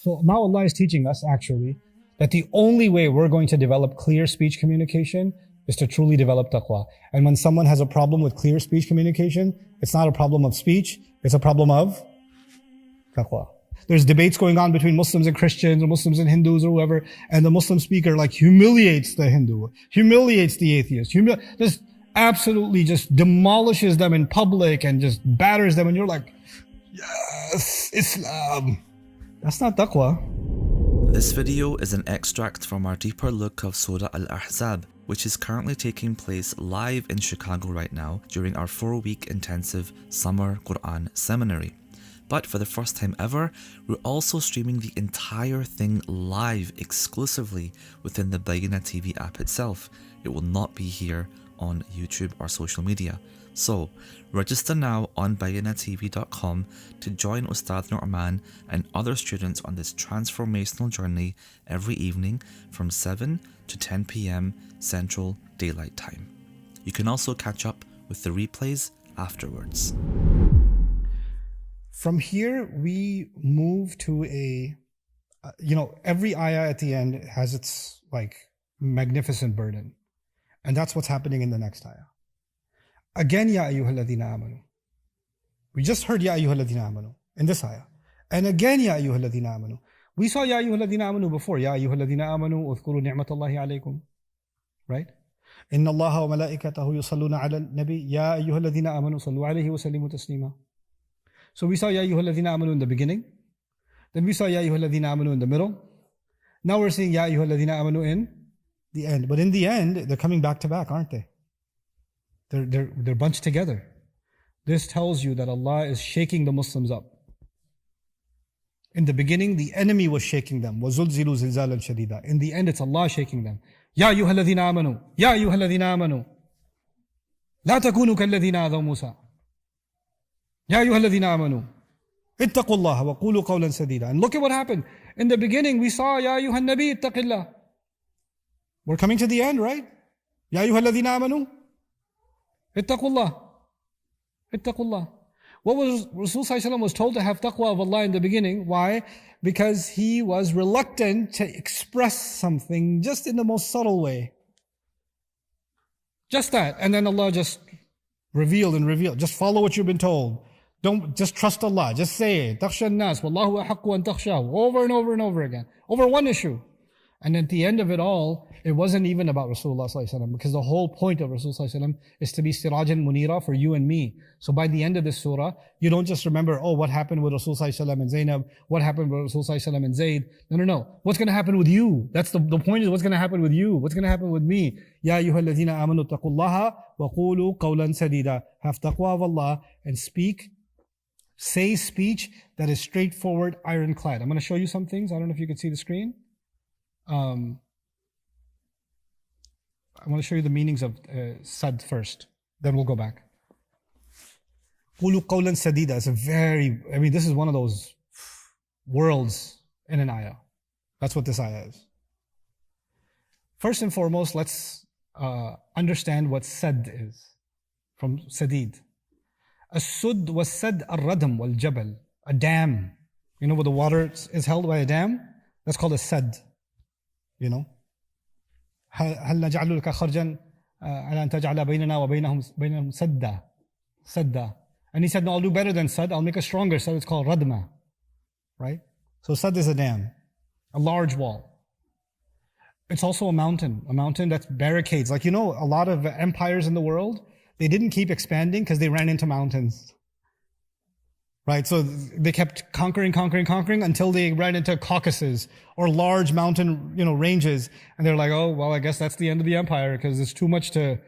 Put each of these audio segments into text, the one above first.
So now Allah is teaching us actually that the only way we're going to develop clear speech communication is to truly develop taqwa. And when someone has a problem with clear speech communication, it's not a problem of speech, it's a problem of taqwa. There's debates going on between Muslims and Christians, or Muslims and Hindus, or whoever, and the Muslim speaker like humiliates the Hindu, humiliates the atheist, just absolutely just demolishes them in public and just batters them, and you're like, yes, Islam. That's not taqwa. This video is an extract from our deeper look of Surah Al-Ahzab, which is currently taking place live in Chicago right now during our 4-week intensive summer Quran seminary. But for the first time ever, we're also streaming the entire thing live exclusively within the Bayyinah TV app itself. It will not be here on YouTube or social media. So, register now on bayyinahtv.com to join Ustad Nouman and other students on this transformational journey every evening from 7 to 10 p.m. Central Daylight Time. You can also catch up with the replays afterwards. From here, we move to every ayah at the end has its magnificent burden. And that's what's happening in the next ayah. Again, Ya ayyuhalladhina amanu. We just heard Ya ayyuhalladhina amanu in this ayah. And again, Ya ayyuhalladhina amanu. We saw Ya ayyuhalladhina amanu before. Ya ayyuhalladhina amanu udhkuru ni'matallahi alaykum. Right? Inna Allaha wa malaikatahu yusalluna ala nabi. Ya ayyuhalladhina amanu sallu alayhi wa sallimu taslima. So we saw Ya ayyuhalladhina amanu in the beginning. Then we saw Ya ayyuhalladhina amanu in the middle. Now we're seeing Ya ayyuhalladhina amanu in the end. But in the end, they're coming back to back, aren't they? They're bunched together. This tells you that Allah is shaking the Muslims up. In the beginning, the enemy was shaking them. وَزُلْزِلُوا زِلْزَالًا شَدِيدًا. In the end, it's Allah shaking them. يَا أَيُّهَا الَّذِينَ آمَنُوا يَا أَيُّهَا الَّذِينَ آمَنُوا لَا تَكُونُوا كَالَّذِينَ آذَوْا مُوسَى يَا أَيُّهَا الَّذِينَ آمَنُوا اتَّقُوا اللَّهَ وَقُولُوا قَوْلًا سَدِيدًا. And look at what happened. In the beginning, we saw يَا أَيُّهَا النَّبِيُّ اتَّقِ اللَّهَ. We're coming to the end, right? يَا أَيُّهَا الَّذِينَ آمَنُوا اتَّقُوا اللَّهَ. اتَّقُوا اللَّهَ. What was Rasul Sallallahu Alaihi Wasallam was told to have taqwa of Allah in the beginning. Why? Because he was reluctant to express something just in the most subtle way. Just that. And then Allah just revealed and revealed. Just follow what you've been told. Don't just trust Allah. Just say it. تَخْشَى النَّاسِ وَاللَّهُ أَحَقُّ أَن تَخْشَاهُ. Over and over and over again. Over one issue. And at the end of it all, it wasn't even about Rasulullah Sallallahu Alaihi Wasallam, because the whole point of Rasulullah Sallallahu Alaihi Wasallam is to be sirajan munira for you and me. So by the end of this surah, you don't just remember, oh, what happened with Rasulullah Sallallahu Alaihi Wasallam and Zainab, what happened with Rasulullah Sallallahu Alaihi Wasallam and Zayd. No. What's going to happen with you? That's the point is what's going to happen with you. What's going to happen with me? Ya ayyuhalladhina amanu taqullaha wa qulu qawlan sadida. Have taqwa of Allah and say speech that is straightforward, ironclad. I'm going to show you some things. I don't know if you can see the screen. I want to show you the meanings of sad first. Then we'll go back. قُولُوا قَوْلًا سَدِيدًا is this is one of those worlds in an ayah. That's what this ayah is. First and foremost, let's understand what sad is. From sadid. As-sud was sad al-radam wal-jabal. A dam. You know where the water is held by a dam? That's called a sad. You know? هل نجعل لك خرجا على أن تجعل بيننا وبينهم سدا. And he said, no, I'll do better than sad. I'll make a stronger sad. It's called radma. Right? So sad is a dam. A large wall. It's also a mountain that barricades. A lot of empires in the world, they didn't keep expanding because they ran into mountains. Right, so they kept conquering until they ran into Caucasus or large mountain, ranges. And they're like, oh, well, I guess that's the end of the empire because it's too much to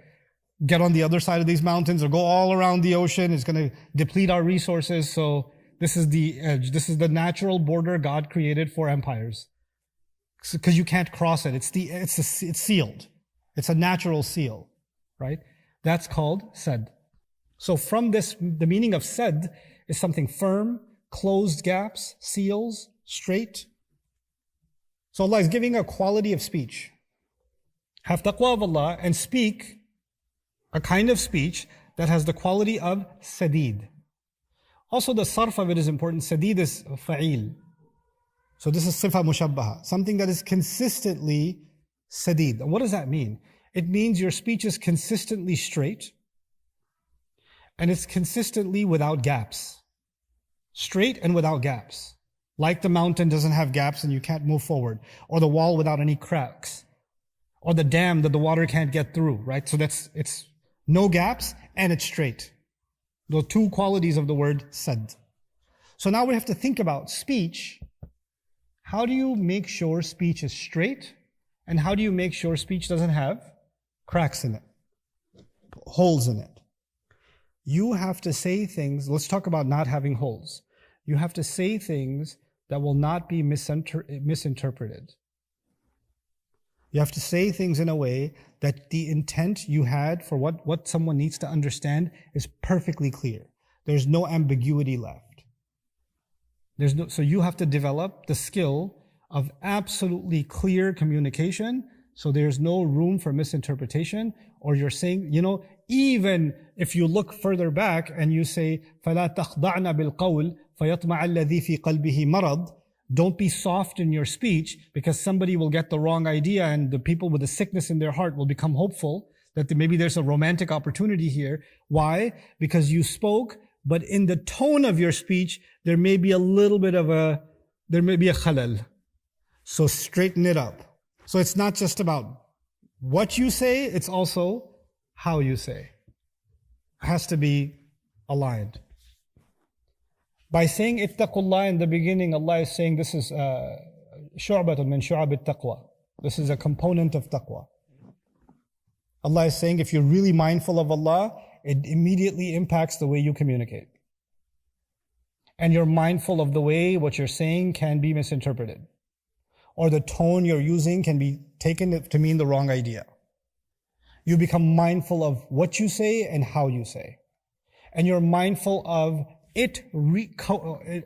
get on the other side of these mountains or go all around the ocean. It's going to deplete our resources. So this is the edge. This is the natural border God created for empires. Because you can't cross it. It's sealed. It's a natural seal, right? That's called sad. So from this, the meaning of sad is something firm, closed gaps, seals, straight. So Allah is giving a quality of speech. Have taqwa of Allah and speak a kind of speech that has the quality of sadid. Also the sarf of it is important. Sadid is fa'il. So this is sifa mushabbaha, something that is consistently sadid. What does that mean? It means your speech is consistently straight and it's consistently without gaps. Straight and without gaps. Like the mountain doesn't have gaps and you can't move forward, or the wall without any cracks, or the dam that the water can't get through, right? So it's no gaps and it's straight. The two qualities of the word sad. So now we have to think about speech. How do you make sure speech is straight? And how do you make sure speech doesn't have cracks in it, holes in it? You have to say things, let's talk about not having holes. You have to say things that will not be misinterpreted. You have to say things in a way that the intent you had for what someone needs to understand is perfectly clear. There's no ambiguity left. So you have to develop the skill of absolutely clear communication, so there's no room for misinterpretation, or you're saying, even if you look further back and you say, فَلَا تَخْضَعْنَ بِالْقَوْلِ فَيَطْمَعَ الَّذِي فِي قَلْبِهِ مَرَضٍ. Don't be soft in your speech, because somebody will get the wrong idea and the people with a sickness in their heart will become hopeful that maybe there's a romantic opportunity here. Why? Because you spoke, but in the tone of your speech, there may be a khalal. So straighten it up. So it's not just about what you say, it's also how you say. It has to be aligned. By saying ittaqullah in the beginning, Allah is saying this is shu'batun min shu'ab taqwa. This is a component of taqwa. Allah is saying if you're really mindful of Allah, it immediately impacts the way you communicate. And you're mindful of the way what you're saying can be misinterpreted, or the tone you're using can be taken to mean the wrong idea. You become mindful of what you say and how you say. And you're mindful of it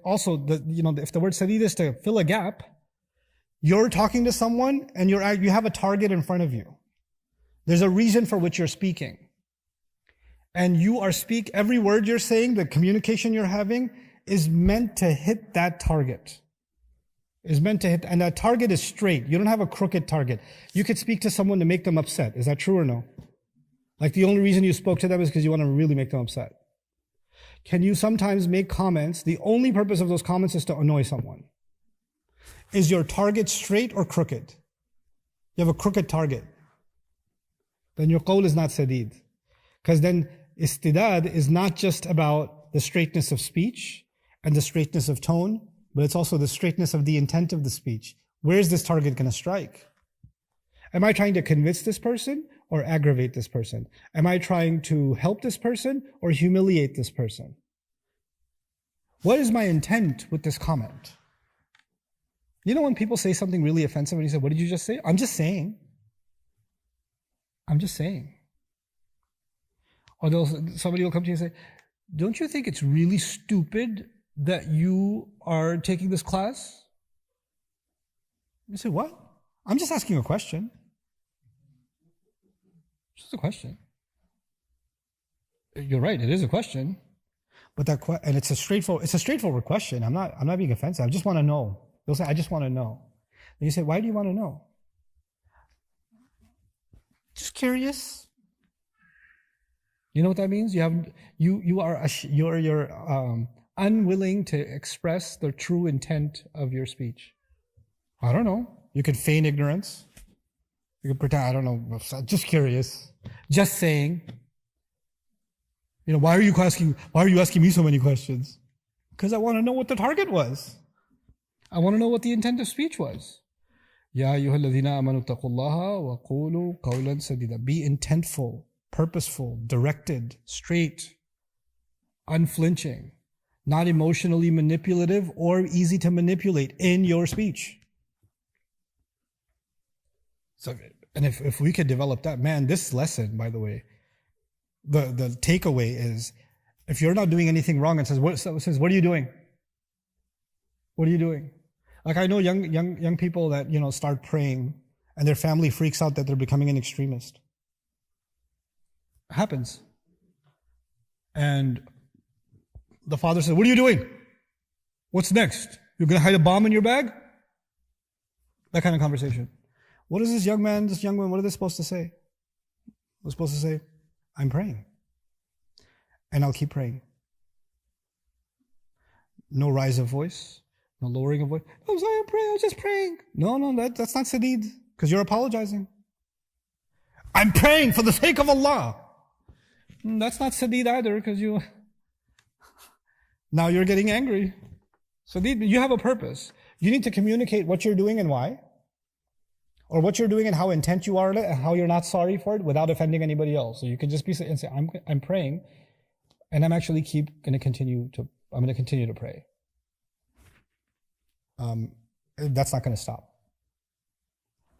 also, if the word sadid is to fill a gap, you're talking to someone and you have a target in front of you. There's a reason for which you're speaking. And every word you're saying, the communication you're having is meant to hit that target. And that target is straight. You don't have a crooked target. You could speak to someone to make them upset. Is that true or no? Like the only reason you spoke to them is because you want to really make them upset. Can you sometimes make comments? The only purpose of those comments is to annoy someone. Is your target straight or crooked? You have a crooked target. Then your qawl is not sadid. Because then istidad is not just about the straightness of speech and the straightness of tone, but it's also the straightness of the intent of the speech. Where is this target going to strike? Am I trying to convince this person or aggravate this person? Am I trying to help this person or humiliate this person? What is my intent with this comment? When people say something really offensive and you say, what did you just say? I'm just saying. Or somebody will come to you and say, don't you think it's really stupid that you are taking this class? You say, what? I'm just asking a question. It's just a question. You're right, it is a question. But and it's a straightforward question. I'm not being offensive. I just want to know. They'll say, I just want to know. And you say, why do you want to know? Just curious. You know what that means? You're unwilling to express the true intent of your speech. I don't know. You could feign ignorance. You could pretend, I don't know, just curious. Just saying. Why are you asking me so many questions? Because I want to know what the target was. I want to know what the intent of speech was. Ya ayyuhalladhina amanu taqullaha wa qulu qawlan sadida. Be intentful, purposeful, directed, straight, unflinching, not emotionally manipulative or easy to manipulate in your speech. So, and if we could develop that, man, this lesson, by the way, the takeaway is, if you're not doing anything wrong and says, what are you doing? What are you doing? Like I know young people that, start praying and their family freaks out that they're becoming an extremist. It happens. And the father says, what are you doing? What's next? You're going to hide a bomb in your bag? That kind of conversation. What is this young man, this young woman, what are they supposed to say? They're supposed to say, I'm praying. And I'll keep praying. No rise of voice, no lowering of voice. I'm sorry, I'm praying, I was just praying. No, that's not sadid, because you're apologizing. I'm praying for the sake of Allah. That's not sadid either, because now you're getting angry. Sadid, you have a purpose. You need to communicate what you're doing and why, or what you're doing and how intent you are on it, and how you're not sorry for it without offending anybody else. So you can just be and say, I'm praying, and I'm actually going to continue to pray. That's not going to stop.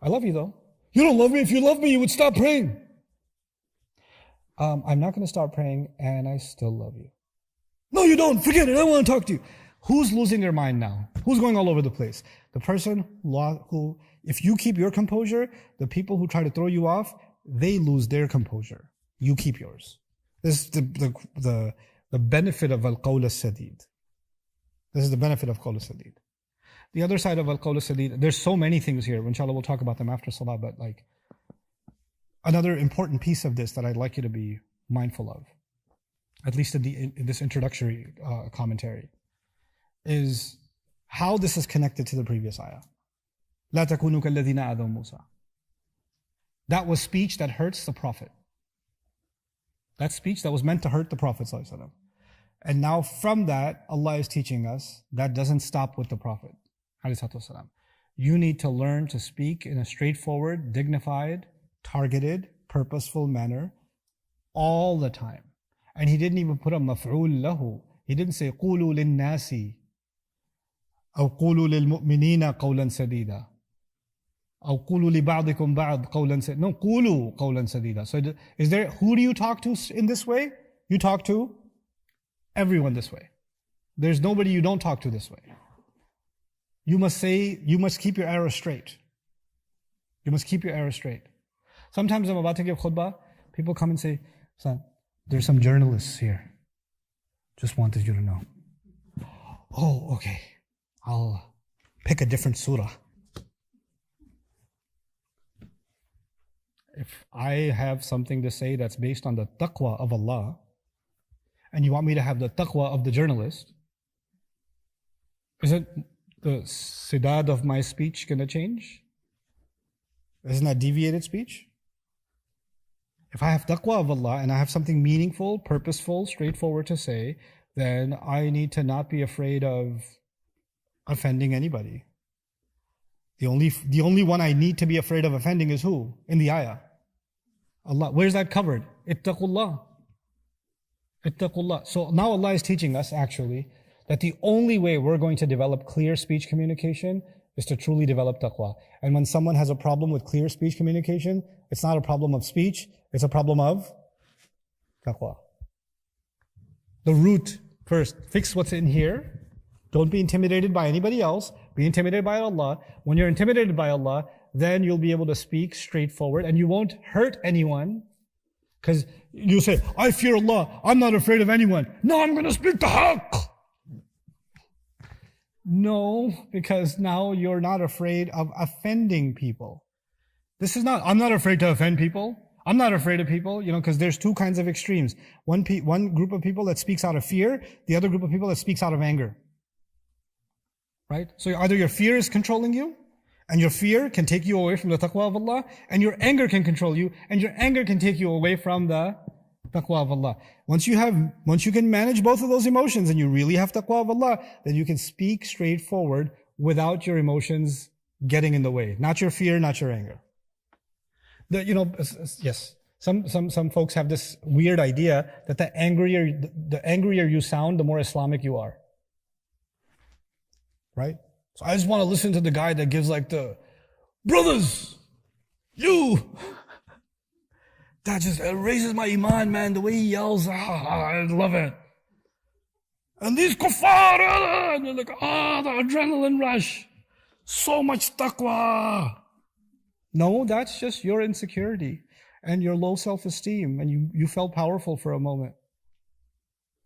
I love you though. You don't love me. If you love me, you would stop praying. I'm not going to stop praying, and I still love you. No, you don't. Forget it. I don't want to talk to you. Who's losing their mind now? Who's going all over the place? The person who, if you keep your composure, the people who try to throw you off, they lose their composure. You keep yours. This is the benefit of al-qawl al-sadid. This is the benefit of qawl al-sadid. The other side of al-qawl al-sadid, there's so many things here. Inshallah, we'll talk about them after salah, but like another important piece of this that I'd like you to be mindful of, at least in this introductory commentary, is how this is connected to the previous ayah. لا تكونوا كالذين آذوا موسى. That was speech that hurts the Prophet. That speech that was meant to hurt the Prophet ﷺ. And now from that, Allah is teaching us that doesn't stop with the Prophet ﷺ. You need to learn to speak in a straightforward, dignified, targeted, purposeful manner all the time. And he didn't even put a maf'ul lahu. He didn't say قولوا للناس أو قولوا للمؤمنين قولا سديدا أو قولوا لبعضكم بعض قولا سديدا. No, قولوا قولا سديدا. So who do you talk to in this way? You talk to everyone this way. There's nobody you don't talk to this way. You must keep your arrow straight. You must keep your arrow straight. Sometimes I'm about to give khutbah, people come and say, son, there's some journalists here. Just wanted you to know. Oh, okay. I'll pick a different surah. If I have something to say that's based on the taqwa of Allah, and you want me to have the taqwa of the journalist, isn't the sidad of my speech going to change? Isn't that deviated speech? If I have taqwa of Allah and I have something meaningful, purposeful, straightforward to say, then I need to not be afraid of offending anybody. The only one I need to be afraid of offending is who? In the ayah. Allah. Where's that covered? Ittaqullah. Ittaqullah. So now Allah is teaching us actually that the only way we're going to develop clear speech communication is to truly develop taqwa. And when someone has a problem with clear speech communication, it's not a problem of speech, it's a problem of taqwa. The root first, fix what's in here. Don't be intimidated by anybody else. Be intimidated by Allah. When you're intimidated by Allah, then you'll be able to speak straightforward and you won't hurt anyone. Because you say, I fear Allah. I'm not afraid of anyone. No, I'm going to speak the haqq. No, because now you're not afraid of offending people. This is not, I'm not afraid to offend people. I'm not afraid of people, because there's two kinds of extremes. One group of people that speaks out of fear, the other group of people that speaks out of anger. Right? So either your fear is controlling you, and your fear can take you away from the taqwa of Allah, and your anger can control you, and your anger can take you away from the taqwa of Allah. Once you can manage both of those emotions, and you really have taqwa of Allah, then you can speak straightforward without your emotions getting in the way. Not your fear, not your anger. Yes. Some folks have this weird idea that the angrier you sound, the more Islamic you are. Right? So I just want to listen to the guy that gives like the, brothers, that just raises my iman, man, the way he yells, I love it. And these kuffar, and they're like, the adrenaline rush, so much taqwa. No, that's just your insecurity and your low self-esteem, and you felt powerful for a moment.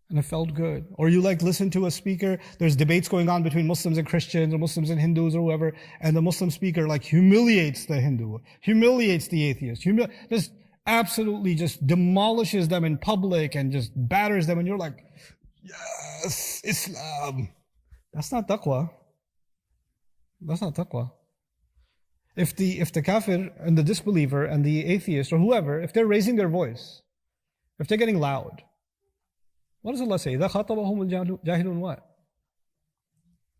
And it felt good. Or you like listen to a speaker, there's debates going on between Muslims and Christians, or Muslims and Hindus, or whoever, and the Muslim speaker like humiliates the Hindu, humiliates the atheist, just absolutely just demolishes them in public and just batters them, and you're like, yes, Islam. That's not taqwa. That's not taqwa. If the kafir and the disbeliever and the atheist or whoever, if they're raising their voice, if they're getting loud, what does Allah say? إِذَا خَاطَبَهُمُ الْجَاهِلُونَ what?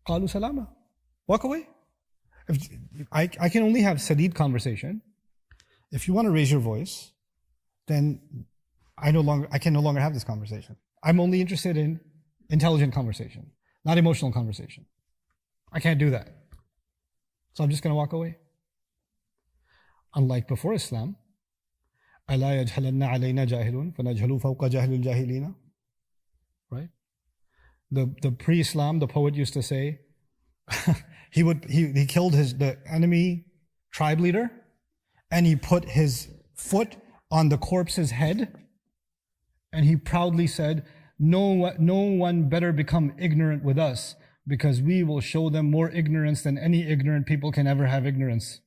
قَالُوا سَلَامًا. Walk away. I can only have sadid conversation. If you want to raise your voice, then I can no longer have this conversation. I'm only interested in intelligent conversation, not emotional conversation. I can't do that. So I'm just going to walk away. Unlike before Islam, أَلَا يَجْهَلَنَّ عَلَيْنَا جَاهِلٌ فَنَجْهَلُ فَوْقَ جَهْلِ الْجَاهِلِينَ. Right? The pre-Islam, the poet used to say, he killed the enemy tribe leader, and he put his foot on the corpse's head, and he proudly said, no one better become ignorant with us, because we will show them more ignorance than any ignorant people can ever have ignorance.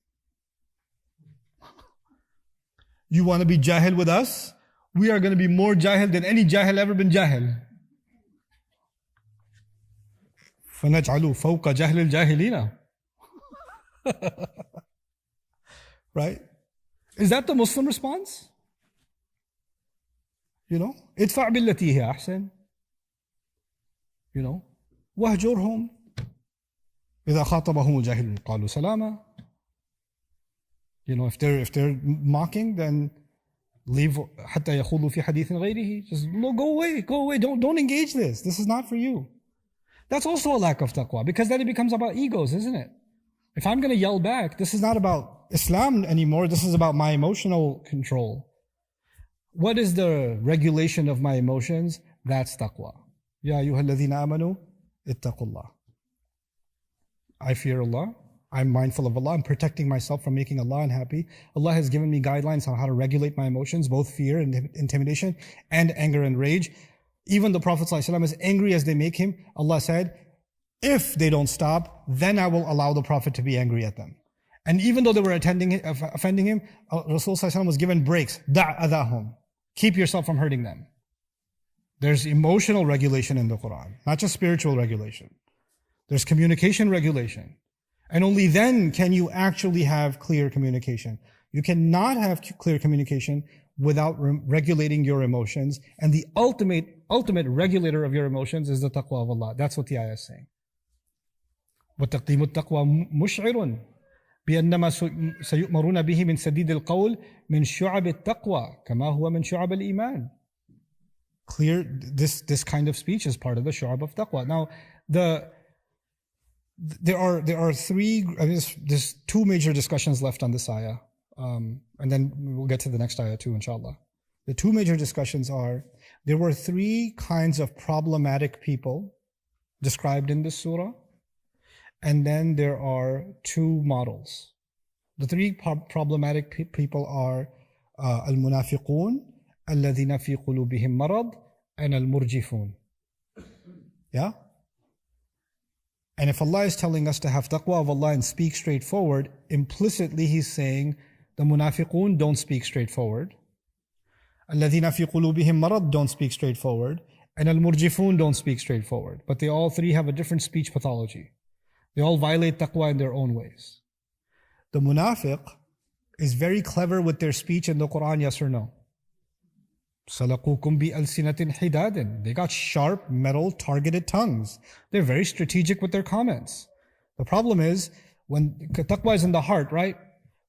You want to be jahil with us? We are going to be more jahil than any jahil ever been jahil. فَنَجْعَلُ فَوْقَ جَهْلِ الْجَاهِلِينَ. Right? Is that the Muslim response? ادفع بالتي هي أحسن. وَهْجُرْهُمْ إِذَا خَاطَبَهُمُ الْجَاهِلُونَ قَالُوا سَلَامًا. If they're mocking, then leave حتى يخوضوا في حديث غيره. Just go away. Don't engage this. This is not for you. That's also a lack of taqwa, because then it becomes about egos, isn't it? If I'm going to yell back, this is not about Islam anymore. This is about my emotional control. What is the regulation of my emotions? That's taqwa. Ya ayyuha alladhina amanu ittaqullah. I fear Allah. I'm mindful of Allah. I'm protecting myself from making Allah unhappy. Allah has given me guidelines on how to regulate my emotions, both fear and intimidation and anger and rage. Even the Prophet ﷺ, as angry as they make him, Allah said, if they don't stop, then I will allow the Prophet to be angry at them. And even though they were offending him, Rasul ﷺ was given breaks. Da' adahum. Keep yourself from hurting them. There's emotional regulation in the Quran, not just spiritual regulation. There's communication regulation. And only then can you actually have clear communication. You cannot have clear communication without regulating your emotions. And the ultimate regulator of your emotions is the taqwa of Allah. That's what the ayah is saying. وَتَقْدِيمُ التَّقْوَى مُشْعِرٌ بِأَنَّمَا سَيُؤْمَرُونَ بِهِ مِنْ سَدِيدِ الْقَوْلِ مِنْ شُعَبِ التَّقْوَى كَمَا هُوَ مِنْ شُعَبِ الْإِيمَانِ. Clear, this kind of speech is part of the shu'ab of taqwa. Now, there are three, there's two major discussions left on this ayah. And then we'll get to the next ayah too, inshallah. The two major discussions are, there were three kinds of problematic people described in this surah. And then there are two models. The three problematic people are al-munafiqun, alladhina fi qulubihim marad, and al-murjifun. Yeah? And if Allah is telling us to have taqwa of Allah and speak straightforward, implicitly He's saying the munafiqun don't speak straightforward. Alladhina fi qulubihim marad don't speak straightforward. And al-murjifun don't speak straightforward. But they all three have a different speech pathology. They all violate taqwa in their own ways. The munafiq is very clever with their speech in the Quran, yes or no? سَلَقُوكُمْ بِأَلْسِنَةٍ حِدَادٍ. They got sharp, metal, targeted tongues. They're very strategic with their comments. The problem is, when taqwa is in the heart, right?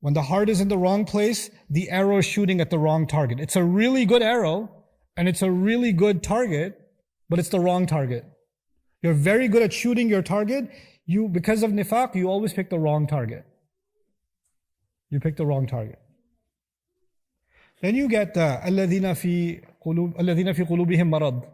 When the heart is in the wrong place, the arrow is shooting at the wrong target. It's a really good arrow, and it's a really good target, but it's the wrong target. You're very good at shooting your target. Because of nifaq, you always pick the wrong target. You pick the wrong target. Then you get الَّذِينَ فِي قُلُوبِهِمْ مَرَضٍ.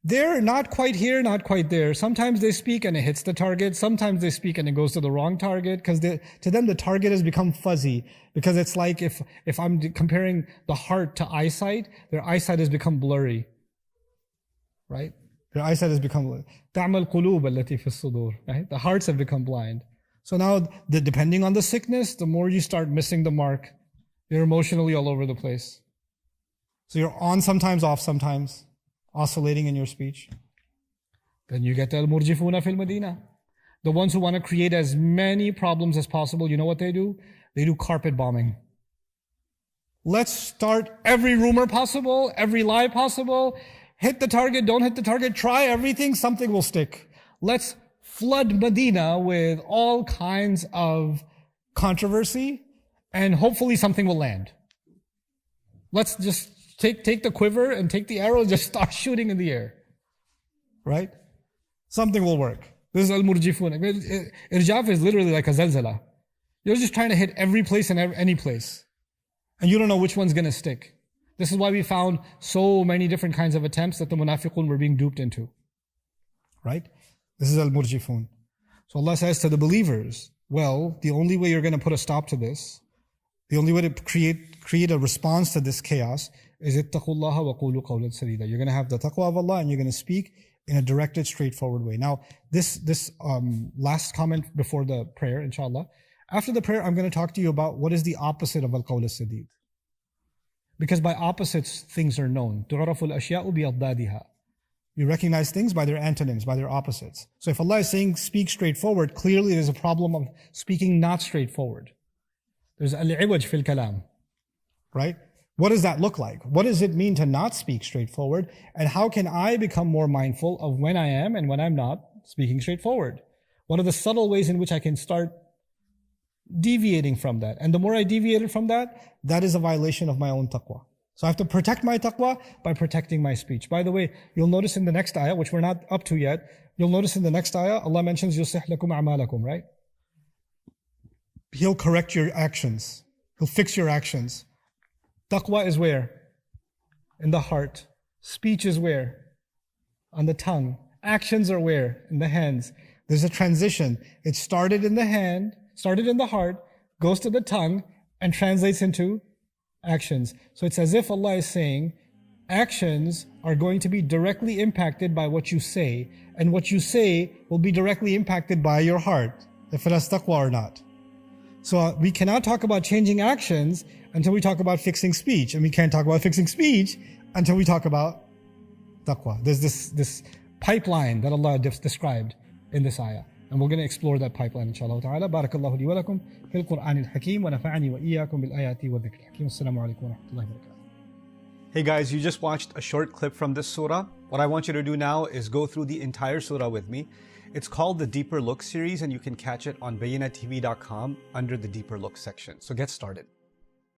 They're not quite here, not quite there. Sometimes they speak and it hits the target. Sometimes they speak and it goes to the wrong target, because to them the target has become fuzzy. Because it's like if I'm comparing the heart to eyesight, their eyesight has become blurry. right? Their eyesight has become تعمى القلوب التي في الصدور, right? The hearts have become blind. So now, depending on the sickness, the more you start missing the mark, you're emotionally all over the place. So you're on sometimes, off sometimes, oscillating in your speech. Then you get the al-murjifuna fil Medina. The ones who want to create as many problems as possible, you know what they do? They do carpet bombing. Let's start every rumor possible, every lie possible. Hit the target, don't hit the target, try everything, something will stick. Let's flood Medina with all kinds of controversy, and hopefully something will land. Let's just take the quiver and take the arrow, just start shooting in the air. Right? Something will work. This is al-murjifun. Irjaf is literally like a zalzala. You're just trying to hit every place and any place. And you don't know which one's going to stick. This is why we found so many different kinds of attempts that the munafiqun were being duped into. Right? This is al-murjifun. So Allah says to the believers, well, the only way you're going to put a stop to this, the only way to create a response to this chaos is ittaqullaha wa qulu qawlan sadida. You're going to have the taqwa of Allah and you're going to speak in a directed, straightforward way. Now, this last comment before the prayer, inshallah. After the prayer, I'm going to talk to you about what is the opposite of al-qawl as-sadid. Because by opposites, things are known. تُعْرَفُ الْأَشْيَاءُ بِأَضْدَادِهَا. You recognize things by their antonyms, by their opposites. So if Allah is saying speak straightforward, clearly there's a problem of speaking not straightforward. There's al-iwaj fil kalam. Right? What does that look like? What does it mean to not speak straightforward? And how can I become more mindful of when I am and when I'm not speaking straightforward? What are the subtle ways in which I can start deviating from that? And the more I deviated from that, that is a violation of my own taqwa. So I have to protect my taqwa by protecting my speech. By the way, you'll notice in the next ayah, which we're not up to yet, you'll notice in the next ayah, Allah mentions يُصْلِحْ لَكُمْ أَعْمَالَكُمْ, right? He'll correct your actions. He'll fix your actions. Taqwa is where? In the heart. Speech is where? On the tongue. Actions are where? In the hands. There's a transition. It started in the hand, started in the heart, goes to the tongue, and translates into actions. So it's as if Allah is saying, actions are going to be directly impacted by what you say, and what you say will be directly impacted by your heart, if it has taqwa or not. So we cannot talk about changing actions until we talk about fixing speech, and we can't talk about fixing speech until we talk about taqwa. There's this pipeline that Allah described in this ayah. And we're going to explore that pipeline, inshallah ta'ala. Barakallahu li wa lakum fil Qur'an al-Hakim wa nafa'ani wa iyyakum bil ayati wa dhikr al-Hakim. Assalamu alaikum wa rahmatullahi wa barakatuh. Hey guys, you just watched a short clip from this surah. What I want you to do now is go through the entire surah with me. It's called the Deeper Look series, and you can catch it on bayinatv.com under the Deeper Look section. So get started.